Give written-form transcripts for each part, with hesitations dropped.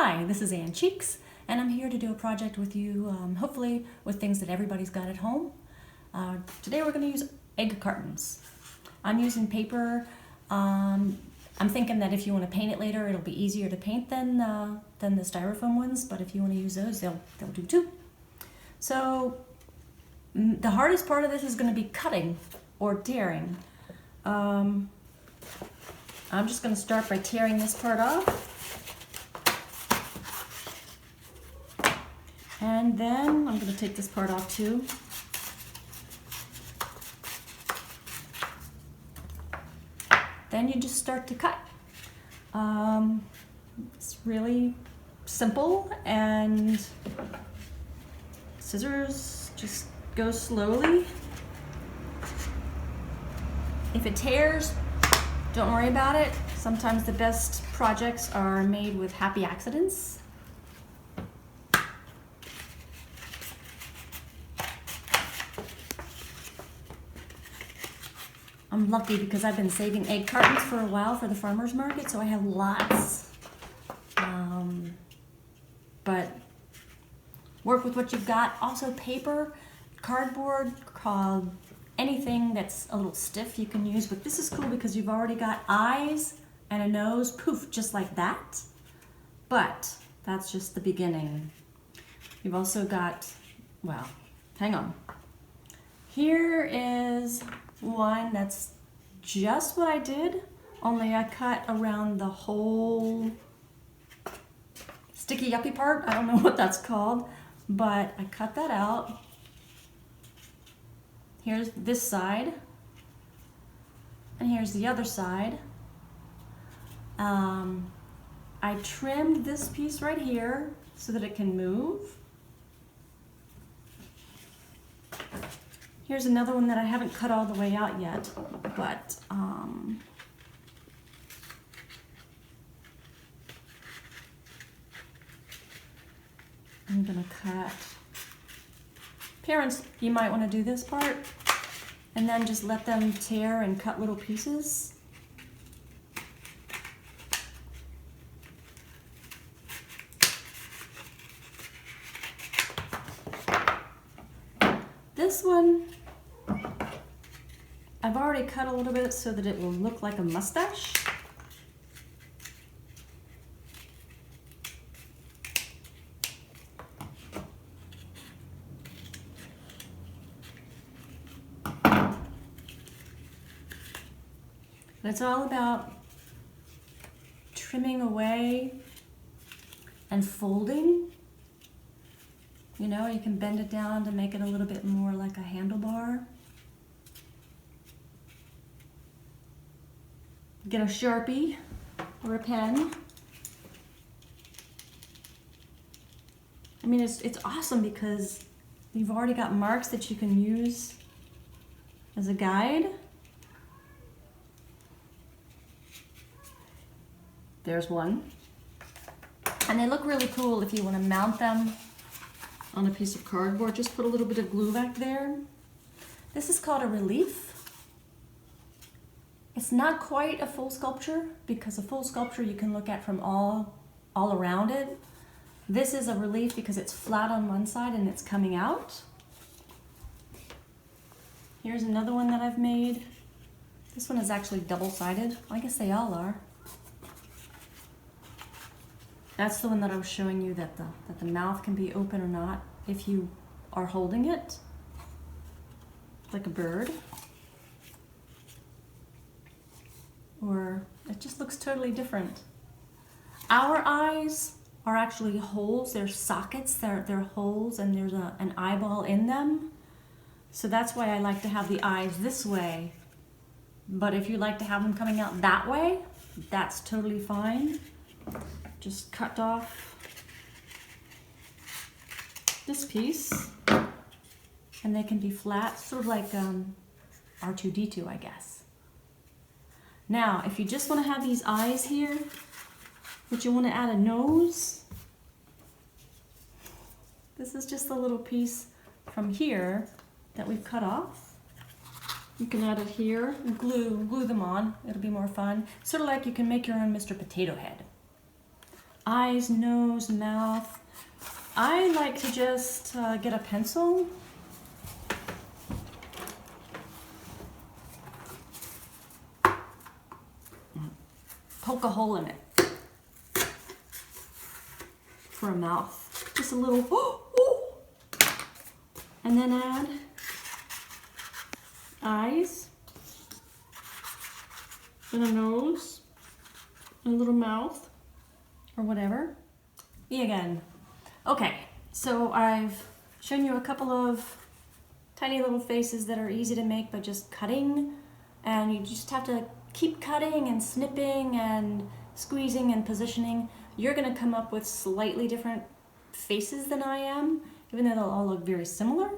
Hi, this is Ann Cheeks, and I'm here to do a project with you, hopefully with things that everybody's got at home. Today we're going to use egg cartons. I'm using paper. I'm thinking that if you want to paint it later, it'll be easier to paint than the styrofoam ones, but if you want to use those, they'll do too. So the hardest part of this is going to be cutting or tearing. I'm just going to start by tearing this part off. And then I'm going to take this part off too. Then you just start to cut. It's really simple, and scissors just go slowly. If it tears, don't worry about it. Sometimes the best projects are made with happy accidents. I'm lucky because I've been saving egg cartons for a while for the farmer's market, so I have lots. But work with what you've got. Also paper, cardboard, anything that's a little stiff you can use, but this is cool because you've already got eyes and a nose, poof, just like that. But that's just the beginning. You've also got, well, hang on. Here is one that's just what I did, only I cut around the whole sticky yuppie part. I don't know what that's called, but I cut that out. Here's this side, and here's the other side. I trimmed this piece right here so that it can move. Here's another one that I haven't cut all the way out yet, but I'm gonna cut. Parents, you might want to do this part and then just let them tear and cut little pieces. This one, I've already cut a little bit so that it will look like a mustache. It's all about trimming away and folding. You know, you can bend it down to make it a little bit more like a handlebar. Get a Sharpie or a pen. I mean, it's awesome because you've already got marks that you can use as a guide. There's one. And they look really cool if you want to mount them on a piece of cardboard. Just put a little bit of glue back there. This is called a relief. It's not quite a full sculpture because a full sculpture you can look at from all around it. This is a relief because it's flat on one side and it's coming out. Here's another one that I've made. This one is actually double-sided. I guess they all are. That's the one that I was showing you that the mouth can be open or not if you are holding it like a bird. Or it just looks totally different. Our eyes are actually holes. They're sockets. They're holes, and there's an eyeball in them. So that's why I like to have the eyes this way. But if you like to have them coming out that way, that's totally fine. Just cut off this piece, and they can be flat, sort of like R2-D2, I guess. Now, if you just want to have these eyes here, but you want to add a nose, this is just a little piece from here that we've cut off. You can add it here and glue them on. It'll be more fun. Sort of like you can make your own Mr. Potato Head. eyes, nose, mouth. I like to just get a pencil. Poke a hole in it for a mouth. Just a little, and then add eyes and a nose and a little mouth or whatever. Me again. Okay, so I've shown you a couple of tiny little faces that are easy to make by just cutting, and you just have to keep cutting and snipping and squeezing and positioning. You're gonna come up with slightly different faces than I am, even though they'll all look very similar.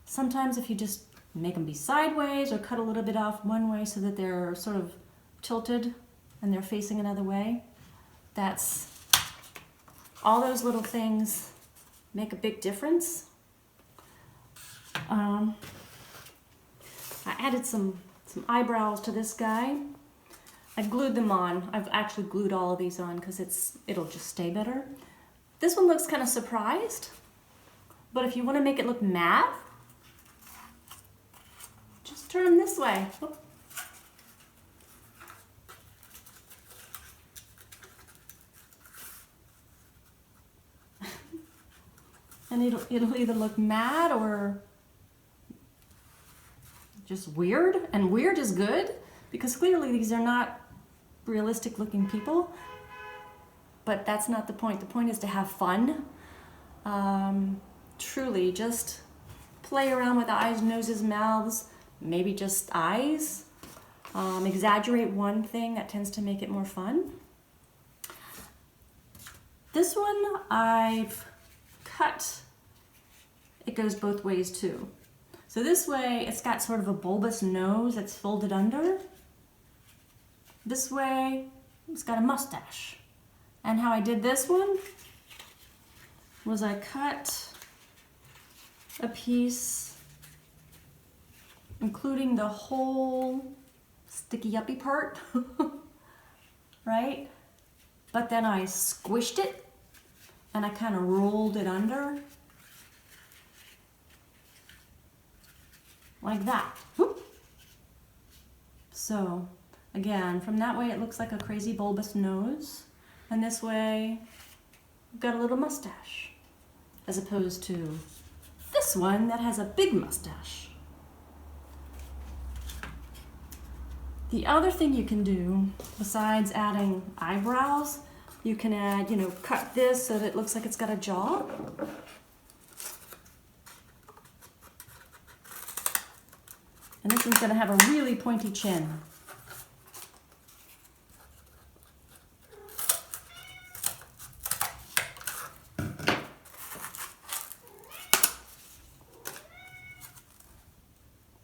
Sometimes if you just make them be sideways or cut a little bit off one way so that they're sort of tilted and they're facing another way, that's all those little things make a big difference. I added some eyebrows to this guy. I glued them on. I've actually glued all of these on because it'll just stay better. This one looks kind of surprised, but if you want to make it look mad, just turn them this way. Whoop. And it'll either look mad or just weird, and weird is good because clearly these are not realistic looking people, but that's not the point. The point is to have fun. Truly just play around with eyes, noses, mouths, maybe just eyes. Exaggerate one thing, that tends to make it more fun. This one I've cut. It goes both ways too. So this way, it's got sort of a bulbous nose that's folded under. This way, it's got a mustache. And how I did this one was I cut a piece, including the whole sticky uppy part, right? But then I squished it and I kind of rolled it under. Like that. Whoop. So again, from that way it looks like a crazy bulbous nose, and this way we've got a little mustache, as opposed to this one that has a big mustache. The other thing you can do, besides adding eyebrows, you can add, cut this so that it looks like it's got a jaw. And this one's going to have a really pointy chin.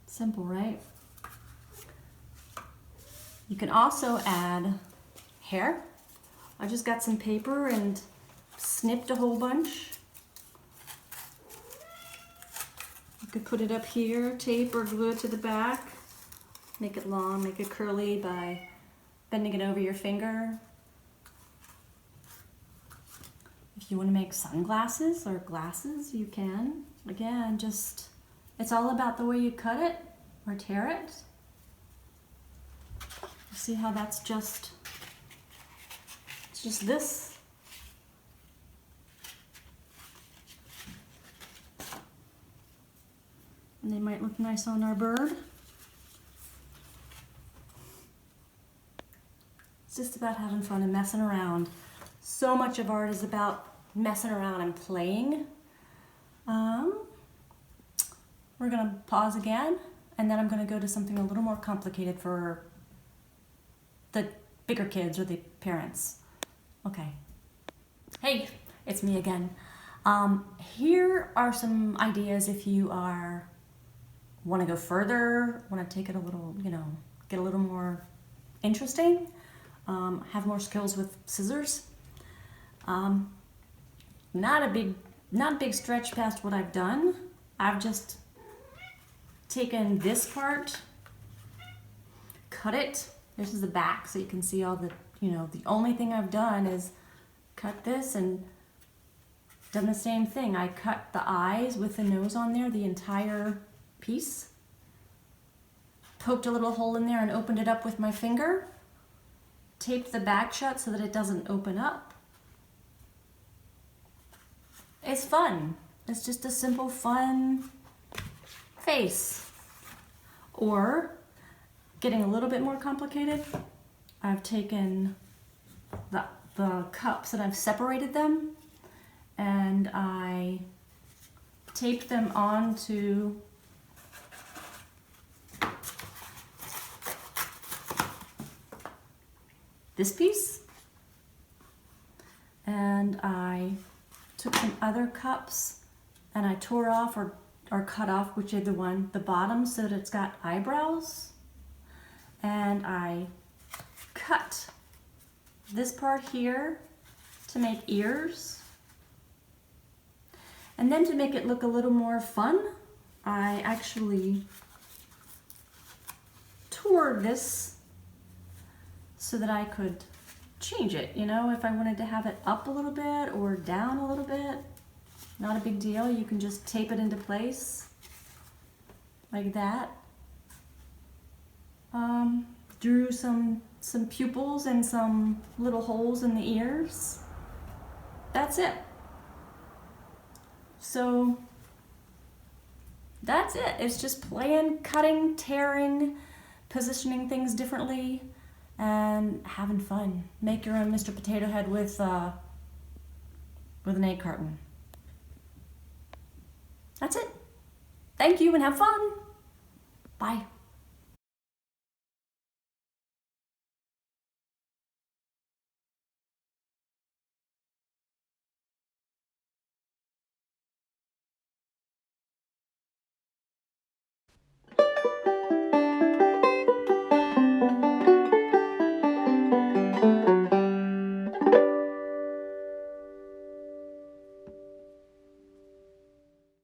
Simple, right? You can also add hair. I just got some paper and snipped a whole bunch. You could put it up here, tape or glue it to the back. Make it long, make it curly by bending it over your finger. If you want to make sunglasses or glasses, you can. Again, it's all about the way you cut it or tear it. You see how it's just this. And they might look nice on our bird. It's just about having fun and messing around. So much of art is about messing around and playing. We're gonna pause again, and then I'm gonna go to something a little more complicated for the bigger kids or the parents. Okay. Hey, it's me again. Here are some ideas if you want to go further, want to take it a little, get a little more interesting, have more skills with scissors. Not a big stretch past what I've done. I've just taken this part, cut it. This is the back, so you can see all the, the only thing I've done is cut this and done the same thing. I cut the eyes with the nose on there, the entire piece. Poked a little hole in there and opened it up with my finger. Taped the back shut so that it doesn't open up. It's fun. It's just a simple, fun face. Or, getting a little bit more complicated, I've taken the cups and I've separated them and I taped them onto this piece, and I took some other cups and I tore off or cut off, whichever one, the bottom so that it's got eyebrows, and I cut this part here to make ears. And then to make it look a little more fun, I actually tore this so that I could change it, you know, if I wanted to have it up a little bit or down a little bit. Not a big deal, you can just tape it into place like that. Drew some pupils and some little holes in the ears. That's it. So that's it. It's just playing, cutting, tearing, positioning things differently, and having fun. Make your own Mr. Potato Head with an egg carton. That's it. Thank you and have fun. Bye.